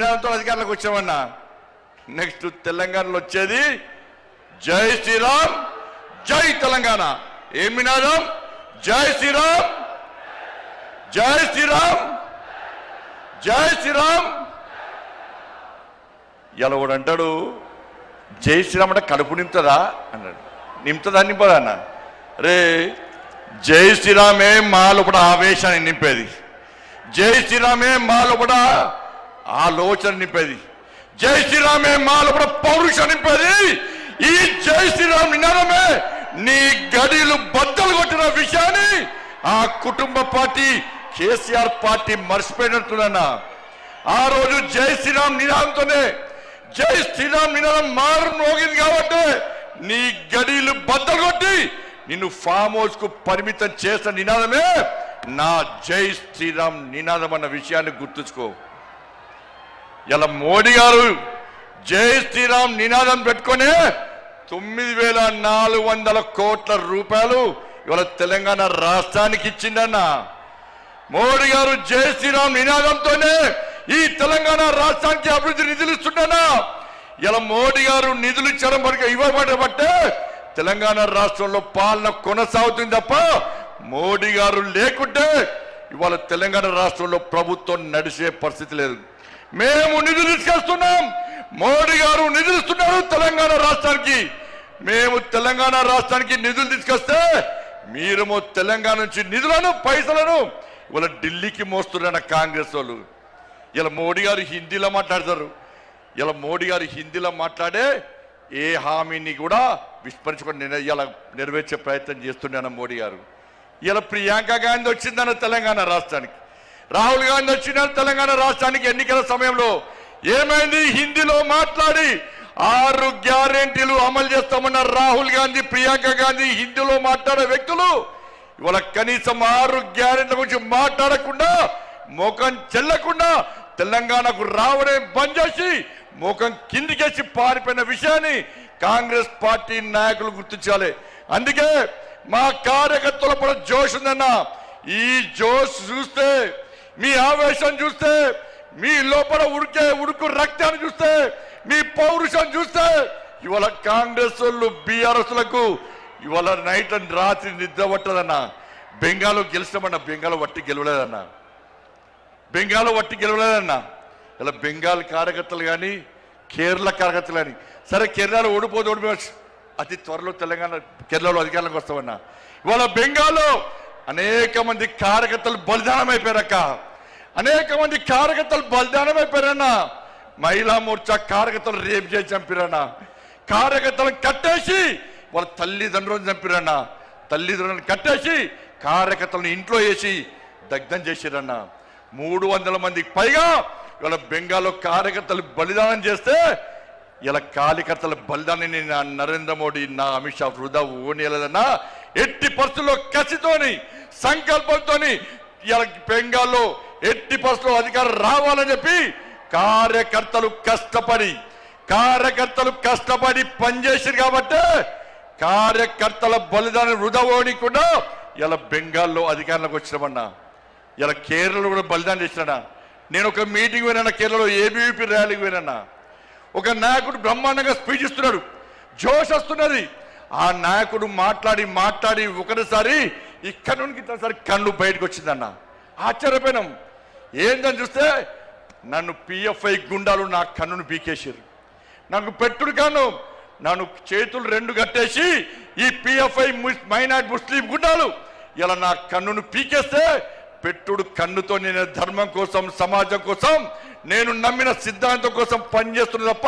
నినాదంతో అధికారంలోకి వచ్చామన్నా. నెక్స్ట్ తెలంగాణలో వచ్చేది జై శ్రీరామ్ జై తెలంగాణ. ఏం నినాదం? జై శ్రీరామ్ జై శ్రీరామ్ జై శ్రీరామ్. ఇలా కూడా అంటాడు జై శ్రీరామ్ అంటే కడుపు నింపుతుందా అన్నాడు. నింపుతుందా నింపదా అన్న? రే జై శ్రీరామే మా లోపల ఆవేశాన్ని నింపేది, జై శ్రీరామే మా లోపల ఆలోచన నింపేది, జై శ్రీరామే మా లోపల పౌరుషం నింపేది. ఈ జై శ్రీరామ్ నినాదమే నీ గడిలు బద్దలు కొట్టిన విషయాన్ని ఆ కుటుంబ పార్టీ కేసీఆర్ పార్టీ మర్చిపోయినట్టున్నా. ఆ రోజు జై శ్రీరామ్ నినాదంతోనే జై శ్రీరామ్ నినాదం మారు మోగింది కాబట్టి నీ గడిలు బద్దలు కొట్టి నిన్ను ఫామ్ హౌస్ కు పరిమితం చేసిన నినాదమే నా జై శ్రీరామ్ నినాదం అన్న విషయాన్ని గుర్తుంచుకో. ఇలా మోడీ గారు జై శ్రీరామ్ నినాదం పెట్టుకునే 9,400 కోట్ల రూపాయలు ఇవాళ తెలంగాణ రాష్ట్రానికి ఇచ్చిందన్న. మోడీ గారు జై శ్రీరామ్ నినాదంతోనే ఈ తెలంగాణ రాష్ట్రానికి అభివృద్ధి నిధులు ఇస్తున్నా. ఇలా మోడీ గారు నిధులు ఇచ్చడం వరకు ఇవ్వబట్టే తెలంగాణ రాష్ట్రంలో పాలన కొనసాగుతుంది తప్ప మోడీ గారు లేకుంటే ఇవాళ తెలంగాణ రాష్ట్రంలో ప్రభుత్వం నడిచే పరిస్థితి లేదు. మేము నిధులు తీసుకొస్తున్నాం, మోడీ గారు నిధులు ఇస్తున్నారు తెలంగాణ రాష్ట్రానికి. మేము తెలంగాణ రాష్ట్రానికి నిధులు తీసుకొస్తే మీరేమో తెలంగాణ నుంచి నిధులను పైసలను ఇవాళ ఢిల్లీకి మోస్తున్న కాంగ్రెస్ వాళ్ళు. ఇలా మోడీ గారు హిందీలో మాట్లాడతారు. ఇలా మోడీ గారు హిందీలో మాట్లాడే ఏ హామీని కూడా విస్మరించుకొని ఇలా నెరవేర్చే ప్రయత్నం చేస్తున్నాను మోడీ గారు. ఇలా ప్రియాంక గాంధీ వచ్చిందన్న తెలంగాణ రాష్ట్రానికి, రాహుల్ గాంధీ వచ్చిన తెలంగాణ రాష్ట్రానికి ఎన్నికల సమయంలో ఏమైంది? హిందీలో మాట్లాడి 6 గ్యారెంటీలు అమలు చేస్తామన్న రాహుల్ గాంధీ, ప్రియాంక గాంధీ హిందీలో మాట్లాడే వ్యక్తులు ఇవాళ కనీసం 6 గ్యారెంటీల గురించి మాట్లాడకుండా ముఖం చెల్లకుండా తెలంగాణకు రావడం బంద్ చేసి ముఖం కిందికేసి పారిపోయిన విషయాన్ని కాంగ్రెస్ పార్టీ నాయకులు గుర్తించాలి. అందుకే మా కార్యకర్తల కూడా జోష్ ఉందన్న. ఈ జోష్ చూస్తే, మీ ఆవేశం చూస్తే, మీ లోపల ఉడుకు రక్తాన్ని చూస్తే, మీ పౌరుషం చూస్తే ఇవాళ కాంగ్రెస్ వాళ్ళు బీఆర్ఎస్లకు ఇవాళ నైట్ అండ్ రాత్రి నిద్ర పట్టదన్న. బెంగాల్లో గెలిచామన్న, బెంగాల్ వట్టి గెలవలేదన్న, బెంగాల్ వట్టి గెలవలేదన్న. ఇలా బెంగాల్ కార్యకర్తలు కానీ కేరళ కార్యకర్తలు కానీ, సరే కేరళలో ఓడిపోవచ్చు, అతి త్వరలో కేరళలో అధికారంలోకి వస్తామన్నా. ఇవాళ బెంగాల్లో అనేక మంది కార్యకర్తలు బలిదానం అయిపోయారక్క, అనేక మంది కార్యకర్తలు బలిదానం అయిపోయారన్నా. మహిళా మోర్చా కార్యకర్తలు రేపు చేసి చంపిరన్నా, కార్యకర్తలను కట్టేసి వాళ్ళ తల్లిదండ్రులను చంపిరన్నా, తల్లిదండ్రులను కట్టేసి కార్యకర్తలను ఇంట్లో వేసి దగ్ధం చేసిరన్నా. 300 మందికి పైగా ఇవాళ బెంగాల్లో కార్యకర్తలు బలిదానం చేస్తే ఇలా కార్యకర్తల బలిదానాన్ని నరేంద్ర మోడీ, నా అమిత్ షా వృధా ఓనేలేదన్నా. ఎట్టి పరిస్థితుల్లో కసితోని సంకల్పంతో ఇలా బెంగాల్లో ఎట్టి పరిస్థితుల్లో అధికారం రావాలని చెప్పి కార్యకర్తలు కష్టపడి పనిచేసారు కాబట్టి కార్యకర్తల బలిదానం వృధా ఓనికుండా ఇలా బెంగాల్లో అధికారంలోకి వచ్చినామన్నా. ఇలా కేరళలో కూడా బలిదానం చేసినా. నేను ఒక మీటింగ్ పోయినా కేరళలో, ఏబీవీపీ ర్యాలీకి పోయినా. ఒక నాయకుడు బ్రహ్మాండంగా స్పీచ్ ఇస్తున్నాడు, జోష్ వస్తున్నది. ఆ నాయకుడు మాట్లాడి ఒకటిసారి ఇక్కడ నుండి ఇంతసారి కన్ను బయటకు వచ్చిందన్న. ఆశ్చర్యపోయినాం. ఏందని చూస్తే నన్ను పిఎఫ్ఐ గుండాలు నా కన్నును పీకేసారు. నాకు పెట్టుడు కన్ను, నన్ను చేతులు 2 కట్టేసి ఈ పిఎఫ్ఐ మైనార్టీ ముస్లిం గుండాలు ఇలా నా కన్నును పీకేస్తే పెట్టుడు కన్నుతో నేను ధర్మం కోసం, సమాజం కోసం, నేను నమ్మిన సిద్ధాంతం కోసం పనిచేస్తున్నా తప్ప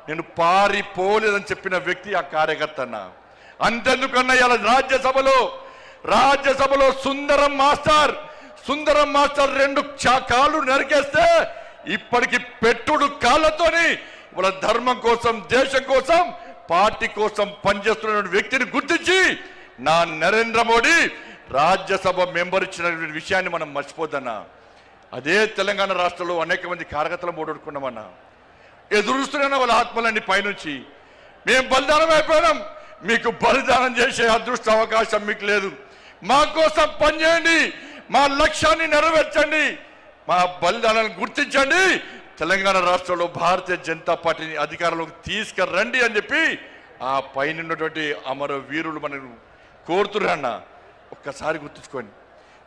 నేను పారిపోలేదని చెప్పిన వ్యక్తి ఆ కార్యకర్త అన్న. అంతెందుకన్నా ఇలా రాజ్యసభలో సుందరం మాస్టర్ 2 కాళ్ళు నరికేస్తే ఇప్పటికి పెట్టుడు కాళ్ళతోని వాళ్ళ ధర్మం కోసం, దేశం కోసం, పార్టీ కోసం పనిచేస్తున్న వ్యక్తిని గుర్తించి నా నరేంద్ర మోడీ రాజ్యసభ మెంబర్ ఇచ్చిన విషయాన్ని మనం మర్చిపోద్దన్నా. అదే తెలంగాణ రాష్ట్రంలో అనేక మంది కార్యకర్తలు ఓడగొట్టుకున్నామన్నా. ఎదురుస్తున్నా వాళ్ళ ఆత్మలన్నీ పైనుంచి. మేము బలిదానం అయిపోయినాం, మీకు బలిదానం చేసే అదృష్ట అవకాశం మీకు లేదు. మా కోసం పనిచేయండి, మా లక్ష్యాన్ని నెరవేర్చండి, మా బలిదానాన్ని గుర్తించండి, తెలంగాణ రాష్ట్రంలో భారతీయ జనతా పార్టీని అధికారంలోకి తీసుకురండి అని చెప్పి ఆ పైన ఉన్నటువంటి అమర వీరులు మనకు కోరుతున్నా. ఒక్కసారి గుర్తుంచుకోండి.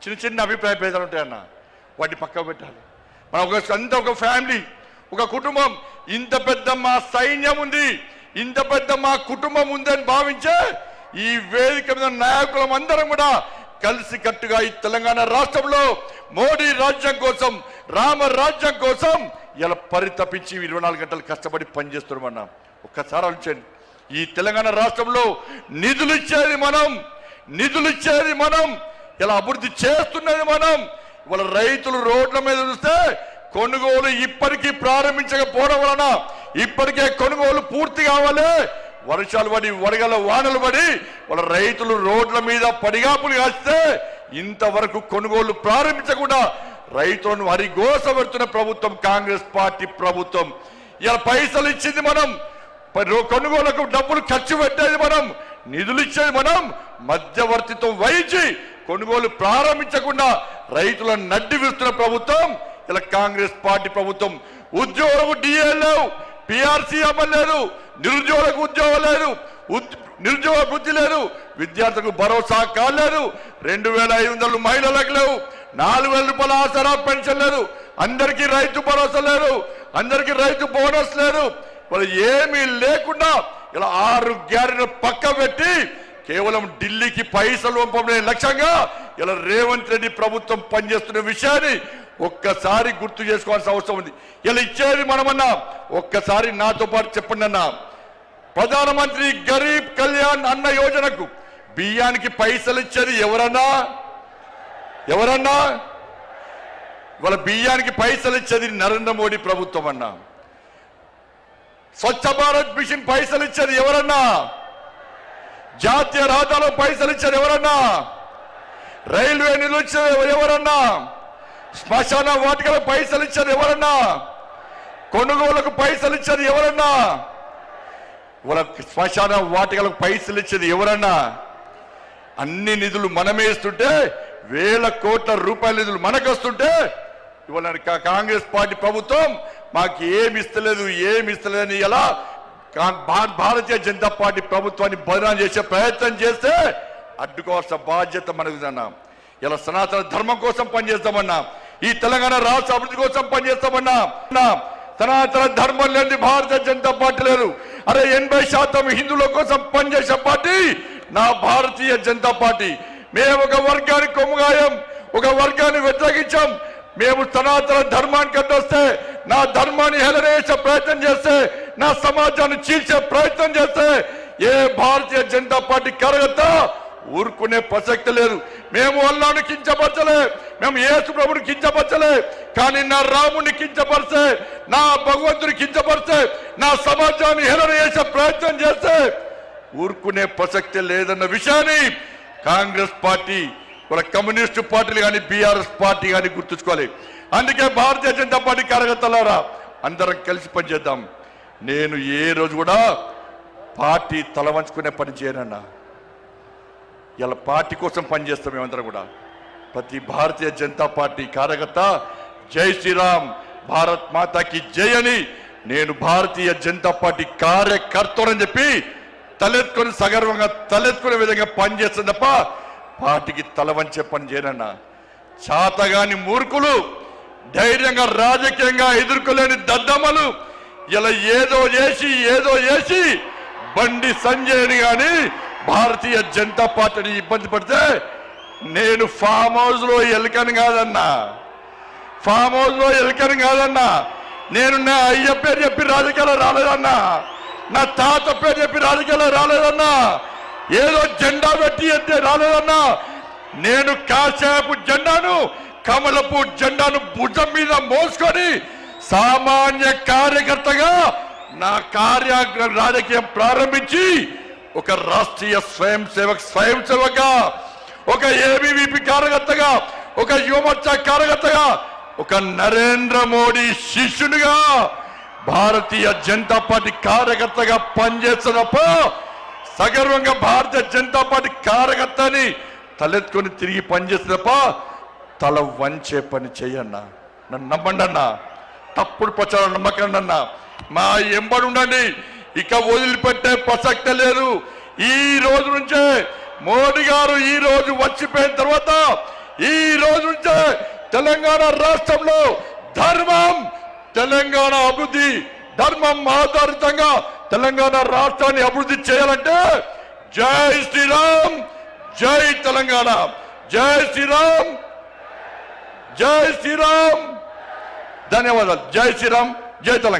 చిన్న చిన్న అభిప్రాయ భేదాలు ఉంటాయన్న, వాటిని పక్కకు పెట్టాలి. మనం ఒక ఫ్యామిలీ, ఒక కుటుంబం. ఇంత పెద్ద మా సైన్యం ఉంది, ఇంత పెద్ద మా కుటుంబం ఉందని భావించే ఈ వేదిక మీద నాయకులం అందరం కూడా కలిసి కట్టుగా ఈ తెలంగాణ రాష్ట్రంలో మోడీ రాజ్యం కోసం, రామ రాజ్యం కోసం ఇలా పరితపించి 24 గంటలు కష్టపడి పనిచేస్తున్నామన్నా. ఒక్కసారి ఆలోచించండి. ఈ తెలంగాణ రాష్ట్రంలో నిధులు ఇచ్చేది మనం, ఇలా అభివృద్ధి చేస్తున్నది మనం. ఇవాళ రైతులు రోడ్ల మీద చూస్తే కొనుగోలు ఇప్పటికీ ప్రారంభించకపోవడం వలన ఇప్పటికే కొనుగోలు పూర్తి కావాలి. వర్షాలు పడి, వడగల వానలు పడి వాళ్ళ రైతులు రోడ్ల మీద పడిగాపులు కాస్తే ఇంతవరకు కొనుగోలు ప్రారంభించకుండా రైతులను హరిగోస పెడుతున్న ప్రభుత్వం కాంగ్రెస్ పార్టీ ప్రభుత్వం. ఇలా పైసలు ఇచ్చింది మనం, కొనుగోలుకు డబ్బులు ఖర్చు పెట్టేది మనం, నిధులు ఇచ్చేది మనం. మధ్యవర్తిత్వం వహించి కొనుగోలు ప్రారంభించకుండా రైతులను నడ్డి విస్తున్న ప్రభుత్వం ఇలా కాంగ్రెస్ పార్టీ ప్రభుత్వం. ఉద్యోగులకు డిఏ లేవు, పిఆర్సీ అమలు లేదు, నిరుద్యోగులకు ఉద్యోగం లేదు, నిరుద్యోగ వృద్ధి లేదు, విద్యార్థులకు భరోసా కాలేదు, 2500 మహిళలకు లేవు, 4000 రూపాయల ఆసరా పెన్షన్ లేదు, అందరికీ రైతు భరోసా లేదు, అందరికీ రైతు బోనస్ లేదు. వాళ్ళు ఏమీ లేకుండా ఇలా 6 గ్యారెంటీలు పక్క పెట్టి కేవలం ఢిల్లీకి పైసలు పంపడే లక్ష్యంగా ఇలా రేవంత్ రెడ్డి ప్రభుత్వం పనిచేస్తున్న విషయాన్ని ఒక్కసారి గుర్తు చేసుకోవాల్సిన అవసరం ఉంది. ఇలా ఇచ్చేది మనమన్నా. ఒక్కసారి నాతో పాటు చెప్పండి అన్న. ప్రధానమంత్రి గరీబ్ కళ్యాణ్ అన్న యోజనకు బియ్యానికి పైసలు ఇచ్చేది ఎవరన్నా? వాళ్ళ బియ్యానికి పైసలు ఇచ్చేది నరేంద్ర మోడీ ప్రభుత్వం అన్నా. స్వచ్ఛ భారత్ మిషన్ పైసలు ఇచ్చేది ఎవరన్నా? జాతీయ రహదారులో పైసలు ఇచ్చేది ఎవరన్నా? రైల్వే నిధులు ఇచ్చేది ఎవరన్నా? శ్మశాన వాటికలకు పైసలు ఇచ్చేది ఎవరన్నా? కొనుగోలుకు పైసలు ఇచ్చేది ఎవరన్నా? వాళ్ళ శ్మశాన వాటికలకు పైసలు ఇచ్చేది ఎవరన్నా? అన్ని నిధులు మనమే ఇస్తుంటే, వేల కోట్ల రూపాయల నిధులు మనకు వస్తుంటే ఇవాళ కాంగ్రెస్ పార్టీ ప్రభుత్వం మాకు ఏమి ఇస్తలేదని ఎలా భారతీయ జనతా పార్టీ ప్రభుత్వాన్ని బదనాం చేసే ప్రయత్నం చేస్తే అడ్డుకోవాల్సిన బాధ్యత మనకుదన్నా. ఇలా సనాతన ధర్మం కోసం పనిచేస్తామన్నా, ఈ తెలంగాణ రాష్ట్ర అభివృద్ధి కోసం పనిచేస్తామన్నా. సనాతన ధర్మం లేని భారతీయ జనతా పార్టీ లేదు. అరే 80% హిందువుల కోసం పనిచేసే పార్టీ నా భారతీయ జనతా పార్టీ. మేము ఒక వర్గానికి కొమ్ముగాయం, ఒక వర్గాన్ని వ్యతిరేకించాం. మేము సనాతన ధర్మానికి అడ్డొస్తే, నా ధర్మాన్ని హేళన చేసే ప్రయత్నం చేస్తే, నా సమాజాన్ని చీల్చే ప్రయత్నం చేస్తే ఏ భారతీయ జనతా పార్టీ కార్యకర్త ఊరుకునే ప్రసక్తి లేదు. మేము అల్లాను కించపరచలే, మేము యేసు ప్రభుని కించపరచలే, కానీ నా రాముని కించపరిస్తే, నా భగవంతుని కించపరిస్తే, నా సమాజాన్ని హేళన చేసే ప్రయత్నం చేస్తే ఊరుకునే ప్రసక్తి లేదన్న విషయాన్ని కాంగ్రెస్ పార్టీ, వాళ్ళ కమ్యూనిస్టు పార్టీలు కానీ బీఆర్ఎస్ పార్టీ కానీ గుర్తుంచుకోవాలి. అందుకే భారతీయ జనతా పార్టీ కార్యకర్తలారా అందరం కలిసి పనిచేద్దాం. నేను ఏ రోజు కూడా పార్టీ తల వంచుకునే పని చేయనన్నా. ఇలా పార్టీ కోసం పనిచేస్తాం. మేమందరం కూడా ప్రతి భారతీయ జనతా పార్టీ కార్యకర్త జై శ్రీరామ్, భారత్ మాతాకి జై అని నేను భారతీయ జనతా పార్టీ కార్యకర్తని చెప్పి తలెత్తుకొని సగర్వంగా తలెత్తుకునే విధంగా పనిచేస్తుంది తప్ప పార్టీకి తల వంచే పని చేయనన్నా. చాతగాని మూర్ఖులు, ధైర్యంగా రాజకీయంగా ఎదుర్కోలేని దద్దమ్మలు ఇలా ఏదో చేసి బండి సంజయ్ని కానీ భారతీయ జనతా పార్టీని ఇబ్బంది పడితే నేను ఫామ్ హౌస్ లో ఎలుకని కాదన్నా. నేను నా అయ్య పేరు చెప్పి రాజకీయాలు రాలేదన్నా, నా తాత పేరు చెప్పి రాజకీయాలు రాలేదన్నా, ఏదో జెండా పెట్టి ఎత్తే రాలేదన్నా. నేను కాసేపు జెండాను, కమలపు జెండాను భుజం మీద మోసుకొని సామాన్య కార్యకర్తగా నా రాజకీయం ప్రారంభించి ఒక రాష్ట్రీయ స్వయం సేవకగా, ఒక ఏబీవీపీ కార్యకర్తగా, ఒక యువమోర్చా కార్యకర్తగా, ఒక నరేంద్ర మోడీ శిష్యునిగా భారతీయ జనతా పార్టీ కార్యకర్తగా పనిచేస్తున్నప్ప సగర్వంగా భారతీయ జనతా పార్టీ కార్యకర్తని తలెత్తుకొని తిరిగి పనిచేస్తున్నప్ప తల వంచే పని చేయన్నా. నన్ను నమ్మండి అన్నా. తప్పుడు ప్రచారం నమ్మకండి అన్న. మా ఎంబడి ఉండండి, ఇక వదిలిపెట్టే ప్రసక్తే లేదు. ఈ రోజు నుంచే మోడీ గారు ఈ రోజు వచ్చిపోయిన తర్వాత ఈ రోజు నుంచే తెలంగాణ రాష్ట్రంలో ధర్మం, తెలంగాణ అభివృద్ధి, ధర్మం ఆధారితంగా తెలంగాణ రాష్ట్రాన్ని అభివృద్ధి చేయాలంటే జై శ్రీరామ్, జై తెలంగాణ, జై శ్రీరామ్, జై శ్రీరామ్. ధన్యవాదాలు. జై శ్రీరామ్, జై తెలంగాణ.